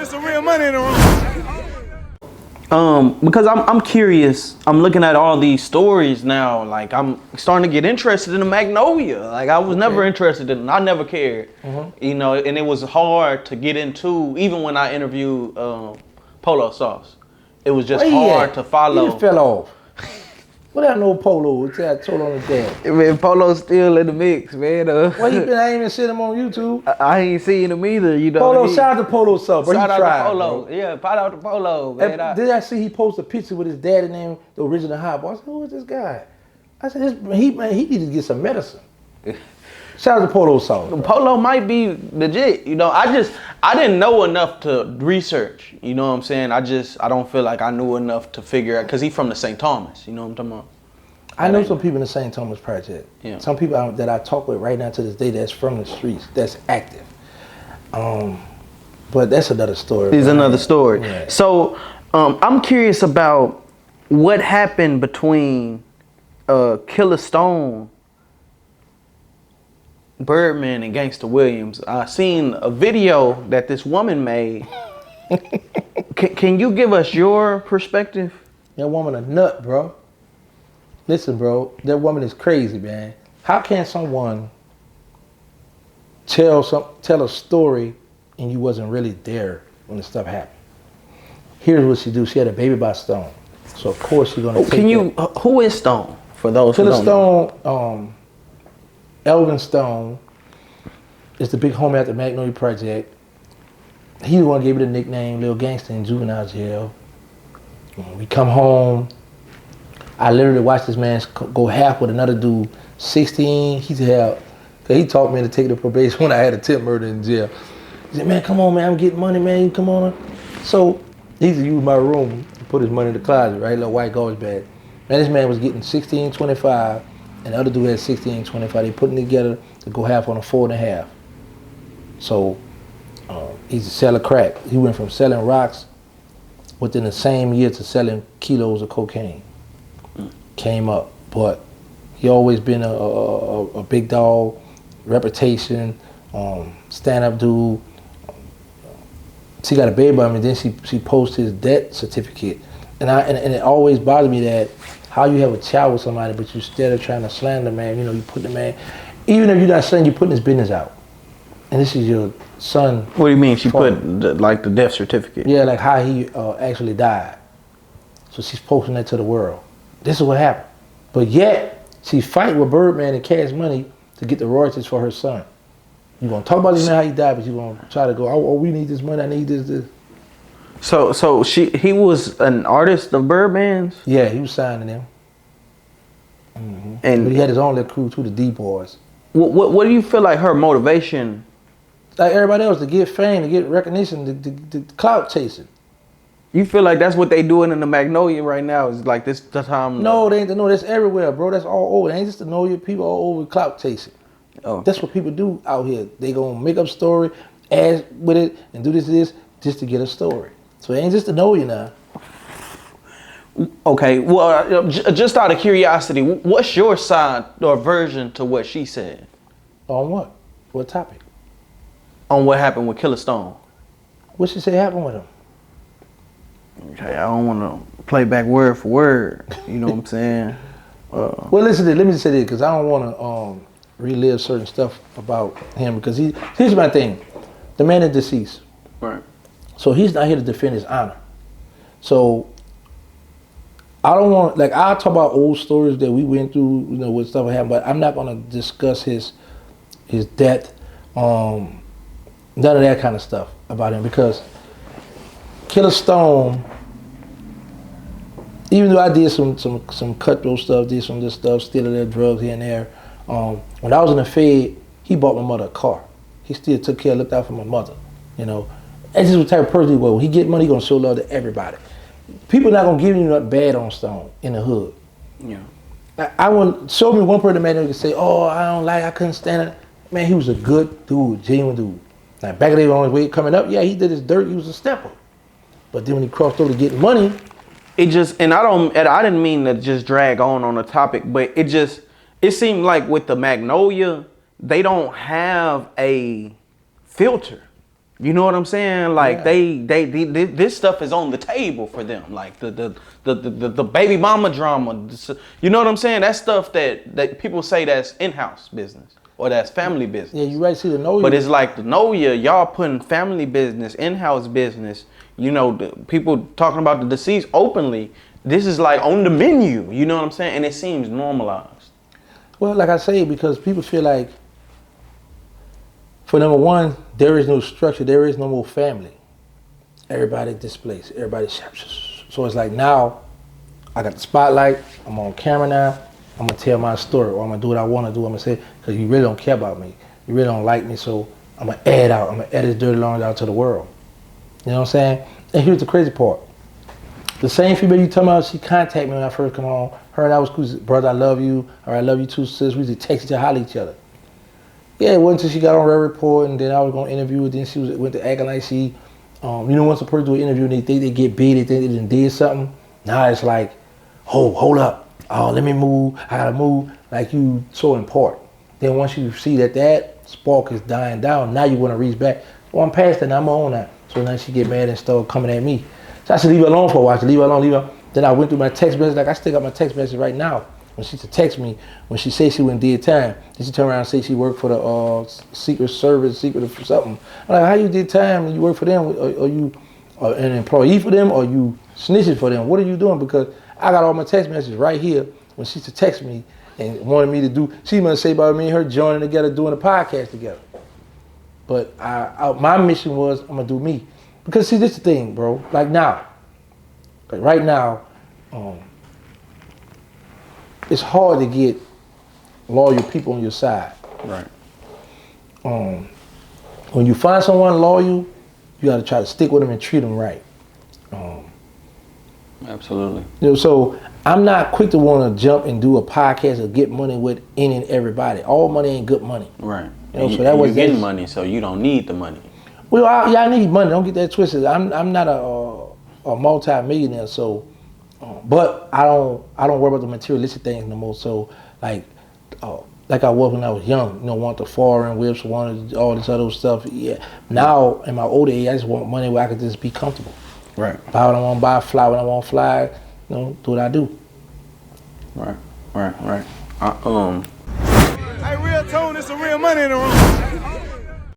some real money in the room. Because I'm curious. I'm looking at all these stories now. Like I'm starting to get interested in the Magnolia. Like I was never interested in. I never cared. You know, and it was hard to get into. Even when I interviewed Polo Sauce, it was just hard to follow. He fell off. What that no Polo? I told on the dad. Man, Polo's still in the mix, man. Where he been? I ain't even seen him on YouTube. I ain't seen him either. You know. Polo, shout out to Polo Sauce. Shout out to Polo. Bro. Yeah, shout out to Polo, man. Did I see he posted a picture with his daddy name, the original hot boy? I said, who is this guy? I said, he need to get some medicine. Shout out to Polo Sauce. Polo might be legit. You know, I didn't know enough to research. You know what I'm saying? I don't feel like I knew enough to figure out, because he's from the St. Thomas. You know what I'm talking about? I know some people in the St. Thomas Project. Yeah. Some people that I talk with right now to this day that's from the streets, that's active. But that's another story. It's another story. Yeah. So I'm curious about what happened between Killa Stone, Birdman, and Gangsta Williams. I seen a video that this woman made. Can you give us your perspective? That woman a nut, bro. Listen, bro, that woman is crazy, man. How can someone tell a story and you wasn't really there when the stuff happened? Here's what she do. She had a baby by Stone, so of course she's gonna. Who is Stone? For those who don't know. Killa Stone, Elvin Stone, is the big homie at the Magnolia Project. He the one gave me the nickname Lil Gangsta in juvenile jail. When we come home, I literally watched this man go half with another dude, 16. He taught me to take the probation when I had a attempt murder in jail. He said, man, come on, man, I'm getting money, man, you come on. So he used to use my room to put his money in the closet, right? Little white garbage bag. Man, this man was getting 16.25, and the other dude had 16.25. They put them together to go half on a 4.5. So he's a seller crack. He went from selling rocks within the same year to selling kilos of cocaine. Came up, but he always been a big dog, reputation, stand-up dude. She got a baby by me, then she posted his death certificate, and it always bothered me that how you have a child with somebody, but you still are trying to slander the man. You know, you put the man, even if you're not saying, you're putting his business out, and this is your son. What do you mean? She put like the death certificate? Yeah, like how he actually died. So she's posting that to the world. This is what happened. But yet, she's fighting with Birdman and Cash Money to get the royalties for her son. You're going to talk about this now how he died, but you're going to try to go, oh, we need this money, I need this. So he was an artist of Birdman's? Yeah, he was signing them. And but he had his own little crew too, the D-Boys. What do you feel like her motivation? Like everybody else, to get fame, to get recognition, to clout chasing. You feel like that's what they doing in the Magnolia right now? Is like this the time? No, they ain't. No, that's everywhere, bro. That's all over. It ain't just to know your people all over clout chasing. Oh, that's what people do out here. They gonna make up story, add with it, and do this just to get a story. So it ain't just to know you now. Okay. Well, just out of curiosity, what's your side or version to what she said? On what? What topic? On what happened with Killa Stone. What she say happened with him? Okay, I don't want to play back word for word. You know what I'm saying? Well, listen to this. Let me just say this, because I don't want to relive certain stuff about him, because here's my thing. The man is deceased. Right. So he's not here to defend his honor. So I don't want, like, I'll talk about old stories that we went through, you know, what stuff happened, but I'm not going to discuss his death, none of that kind of stuff about him, because Killa Stone, even though I did some cutthroat stuff, did some of this stuff, stealing their drugs here and there, when I was in the Fed, he bought my mother a car. He still took care, looked out for my mother, you know. That's just what type of person he was. When he get money, he gonna show love to everybody. People not gonna give you nothing bad on Stone in the hood. Yeah. I want, show me one person man who can say, oh, I couldn't stand it. Man, he was a good dude, genuine dude. Now back in the day on his way coming up, yeah, he did his dirt, he was a stepper. But then when he crossed over to getting money, it just, and I didn't mean to just drag on the topic, but it seemed like with the Magnolia, they don't have a filter. You know what I'm saying? Like this stuff is on the table for them. Like the baby mama drama. You know what I'm saying? That's stuff that people say that's in-house business or that's family business. Yeah, you right. See the know you. But it's like the know ya, y'all putting family business, in-house business. You know, the people talking about the deceased openly. This is like on the menu. You know what I'm saying? And it seems normalized. Well, like I say, because people feel like, for number one, there is no structure. There is no more family. Everybody displaced. Everybody. So it's like now, I got the spotlight. I'm on camera now. I'm gonna tell my story, or I'm gonna do what I want to do. I'm gonna say, because you really don't care about me. You really don't like me. So I'm gonna add out. I'm gonna add this dirty laundry out to the world. You know what I'm saying? And here's the crazy part. The same female you talking about, she contacted me when I first come on. Her and I was cool. Brother, I love you. Or I love you too, sis. We used to text each other, holler at each other. Yeah, it wasn't until she got on Red Report, and then I was going to interview her. Then she went to acting like she, you know, once a person do an interview and they think they get big, they think they done did something. Now it's like, oh, hold up. Oh, let me move. I got to move. Like you so important. Then once you see that spark is dying down, now you want to reach back. Well, I'm past that. Now I'm on that. So now she get mad and start coming at me. So I said, leave her alone for a while. I said, leave her alone, leave her. Then I went through my text message. Like I still got my text message right now. When she text me, when she say she went did time, then she turn around and say she worked for the Secret Service, Secret of something. I'm like, how you did time and you work for them? Are you an employee for them or you snitching for them? What are you doing? Because I got all my text messages right here when she text me and wanted me to do, she must say about me and her joining together, doing a podcast together. But my mission was, I'm gonna do me. Because see, this is the thing, bro, like now, like right now, it's hard to get loyal people on your side. Right. When you find someone loyal, you got to try to stick with them and treat them right. Absolutely. You know, so I'm not quick to want to jump and do a podcast or get money with any and everybody. All money ain't good money. Right. You know, so that was getting money, so you don't need the money. Well, I need money. Don't get that twisted. I'm not a multi-millionaire, so. But I don't worry about the materialistic things no more. So like I was when I was young, you know, want the foreign whips, wanted all this other stuff. Yeah. Now in my older age, I just want money where I could just be comfortable. Right. Buy what I want to buy, fly when I want to fly. You know, do what I do. Right. Hey, real tone, it's some real money in the room.